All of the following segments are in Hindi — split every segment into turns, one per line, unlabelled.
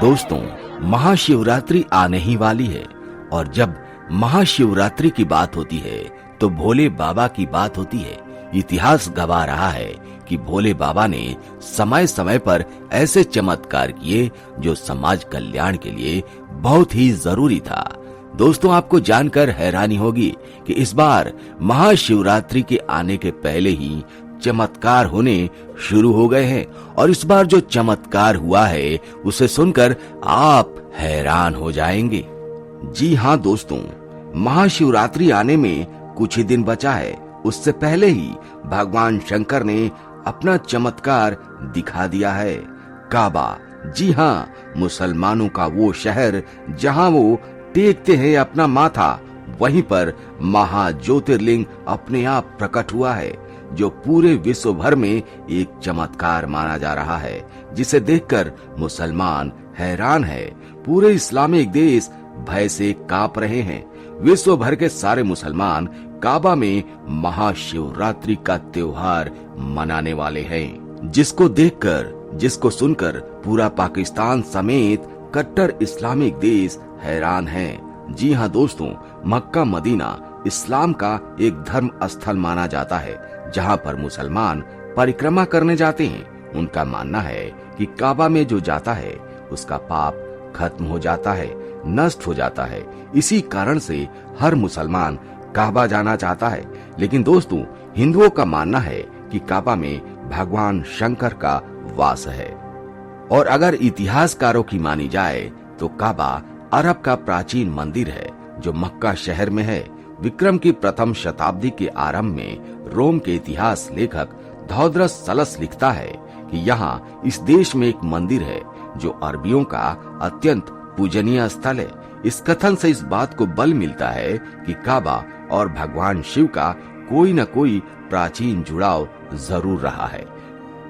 दोस्तों, महाशिवरात्रि आने ही वाली है और जब महाशिवरात्रि की बात होती है तो भोले बाबा की बात होती है। इतिहास गवाह रहा है कि भोले बाबा ने समय समय पर ऐसे चमत्कार किए जो समाज कल्याण के लिए बहुत ही जरूरी था। दोस्तों, आपको जानकर हैरानी होगी कि इस बार महाशिवरात्रि के आने के पहले ही चमत्कार होने शुरू हो गए हैं और इस बार जो चमत्कार हुआ है उसे सुनकर आप हैरान हो जाएंगे। जी हाँ दोस्तों, महाशिवरात्रि आने में कुछ ही दिन बचा है। उससे पहले ही भगवान शंकर ने अपना चमत्कार दिखा दिया है। काबा, जी हाँ, मुसलमानों का वो शहर जहाँ वो टेकते हैं अपना माथा, वहीं पर महाज्योतिर्लिंग अपने आप प्रकट हुआ है, जो पूरे विश्व भर में एक चमत्कार माना जा रहा है, जिसे देखकर मुसलमान हैरान है। पूरे इस्लामिक देश भय से कांप रहे हैं। विश्व भर के सारे मुसलमान काबा में महाशिवरात्रि का त्योहार मनाने वाले हैं, जिसको देखकर, जिसको सुनकर पूरा पाकिस्तान समेत कट्टर इस्लामिक देश हैरान हैं। जी हाँ दोस्तों, मक्का मदीना इस्लाम का एक धर्म स्थल माना जाता है, जहाँ पर मुसलमान परिक्रमा करने जाते हैं। उनका मानना है कि काबा में जो जाता है उसका पाप खत्म हो जाता है, नष्ट हो जाता है। इसी कारण से हर मुसलमान काबा जाना चाहता है। लेकिन दोस्तों, हिंदुओं का मानना है कि काबा में भगवान शंकर का वास है और अगर इतिहासकारों की मानी जाए तो काबा अरब का प्राचीन मंदिर है जो मक्का शहर में है। विक्रम की प्रथम शताब्दी के आरंभ में रोम के इतिहास लेखक धौद्रस सलस लिखता है कि यहाँ इस देश में एक मंदिर है जो अरबियों का अत्यंत पूजनीय स्थल है। इस कथन से इस बात को बल मिलता है कि काबा और भगवान शिव का कोई न कोई प्राचीन जुड़ाव जरूर रहा है।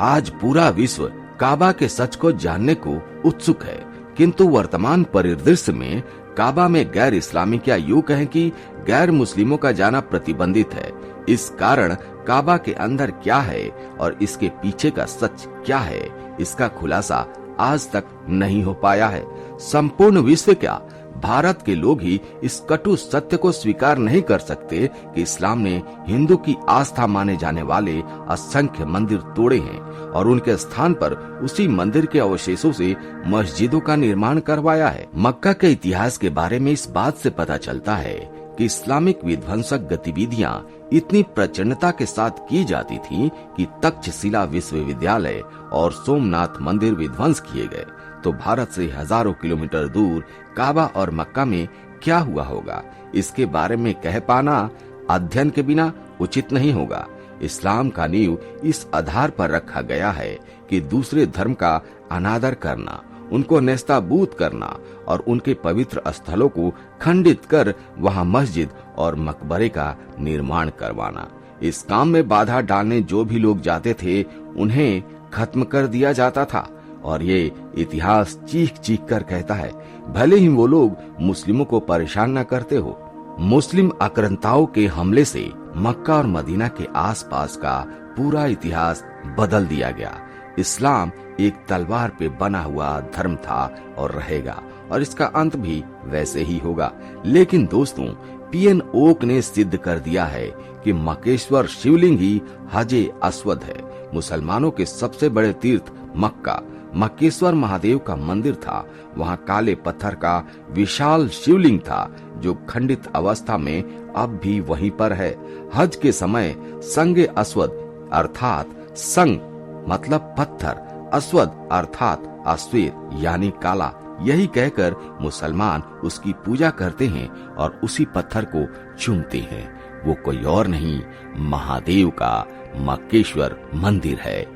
आज पूरा विश्व काबा के सच को जानने को उत्सुक है, किंतु वर्तमान परिदृश्य में काबा में गैर इस्लामिक या यूं कहें कि गैर मुस्लिमों का जाना प्रतिबंधित है। इस कारण काबा के अंदर क्या है और इसके पीछे का सच क्या है, इसका खुलासा आज तक नहीं हो पाया है। संपूर्ण विश्व क्या, भारत के लोग ही इस कटु सत्य को स्वीकार नहीं कर सकते कि इस्लाम ने हिंदू की आस्था माने जाने वाले असंख्य मंदिर तोड़े हैं और उनके स्थान पर उसी मंदिर के अवशेषों से मस्जिदों का निर्माण करवाया है। मक्का के इतिहास के बारे में इस बात से पता चलता है कि इस्लामिक विध्वंसक गतिविधियां इतनी प्रचंडता के साथ की जाती थीं कि तक्षशिला विश्वविद्यालय और सोमनाथ मंदिर विध्वंस किए गए। तो भारत से हजारों किलोमीटर दूर काबा और मक्का में क्या हुआ होगा, इसके बारे में कह पाना अध्ययन के बिना उचित नहीं होगा। इस्लाम का नींव इस आधार पर रखा गया है कि दूसरे धर्म का अनादर करना, उनको नेस्ताबूद करना और उनके पवित्र स्थलों को खंडित कर वहां मस्जिद और मकबरे का निर्माण करवाना। इस काम में बाधा डालने जो भी लोग जाते थे उन्हें खत्म कर दिया जाता था और ये इतिहास चीख चीख कर कहता है, भले ही वो लोग मुस्लिमों को परेशान न करते हो। मुस्लिम आक्रांताओं के हमले से मक्का और मदीना के आसपास का पूरा इतिहास बदल दिया गया। इस्लाम एक तलवार पे बना हुआ धर्म था और रहेगा और इसका अंत भी वैसे ही होगा। लेकिन दोस्तों, पीएन ओक ने सिद्ध कर दिया है कि मक्केश्वर शिवलिंग ही हजे अस्वद है। मुसलमानों के सबसे बड़े तीर्थ मक्का मक्केश्वर महादेव का मंदिर था। वहाँ काले पत्थर का विशाल शिवलिंग था जो खंडित अवस्था में अब भी वहीं पर है। हज के समय संगे अस्वद अर्थात संग मतलब पत्थर, अस्वद अर्थात अश्वेत यानी काला, यही कहकर मुसलमान उसकी पूजा करते हैं और उसी पत्थर को चूमते हैं। वो कोई और नहीं, महादेव का मक्केश्वर मंदिर है।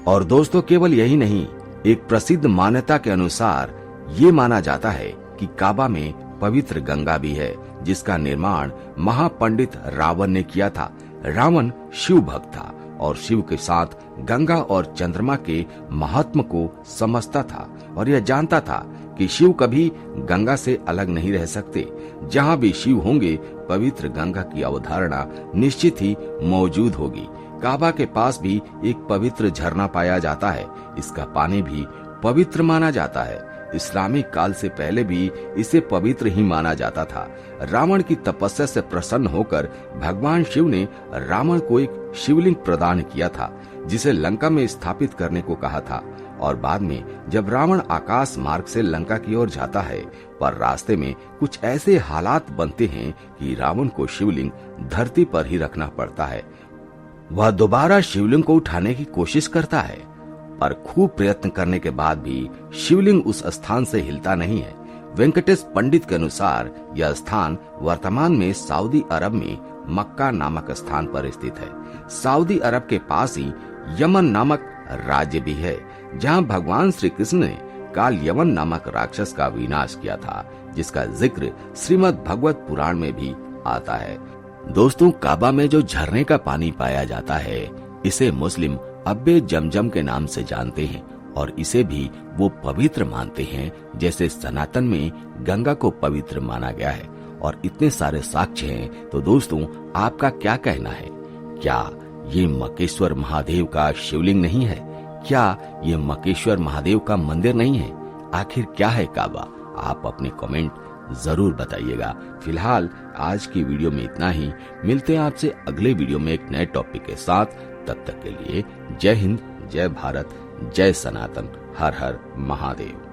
और दोस्तों, केवल यही नहीं, एक प्रसिद्ध मान्यता के अनुसार ये माना जाता है कि काबा में पवित्र गंगा भी है, जिसका निर्माण महापंडित रावण ने किया था। रावण शिव भक्त था और शिव के साथ गंगा और चंद्रमा के महात्म को समझता था और यह जानता था कि शिव कभी गंगा से अलग नहीं रह सकते। जहाँ भी शिव होंगे पवित्र गंगा की अवधारणा निश्चित ही मौजूद होगी। काबा के पास भी एक पवित्र झरना पाया जाता है। इसका पानी भी पवित्र माना जाता है। इस्लामिक काल से पहले भी इसे पवित्र ही माना जाता था। रावण की तपस्या से प्रसन्न होकर भगवान शिव ने रावण को एक शिवलिंग प्रदान किया था, जिसे लंका में स्थापित करने को कहा था। और बाद में जब रावण आकाश मार्ग से लंका की ओर जाता है, पर रास्ते में कुछ ऐसे हालात बनते हैं कि रावण को शिवलिंग धरती पर ही रखना पड़ता है। वह दोबारा शिवलिंग को उठाने की कोशिश करता है, पर खूब प्रयत्न करने के बाद भी शिवलिंग उस स्थान से हिलता नहीं है। वेंकटेश पंडित के अनुसार यह स्थान वर्तमान में सऊदी अरब में मक्का नामक स्थान पर स्थित है। सऊदी अरब के पास ही यमन नामक राज्य भी है, जहां भगवान श्री कृष्ण ने काल यमन नामक राक्षस का विनाश किया था, जिसका जिक्र श्रीमद् भगवत पुराण में भी आता है। दोस्तों, काबा में जो झरने का पानी पाया जाता है, इसे मुस्लिम अब्बे जमजम के नाम से जानते हैं और इसे भी वो पवित्र मानते हैं जैसे सनातन में गंगा को पवित्र माना गया है। और इतने सारे साक्ष्य हैं, तो दोस्तों आपका क्या कहना है? क्या ये मक्केश्वर महादेव का शिवलिंग नहीं है? क्या ये मक्केश्वर महादेव का मंदिर नहीं है? आखिर क्या है काबा? आप अपने कमेंट जरूर बताइएगा। फिलहाल आज की वीडियो में इतना ही। मिलते हैं आपसे अगले वीडियो में एक नए टॉपिक के साथ। तब तक के लिए जय हिंद, जय भारत, जय सनातन, हर हर महादेव।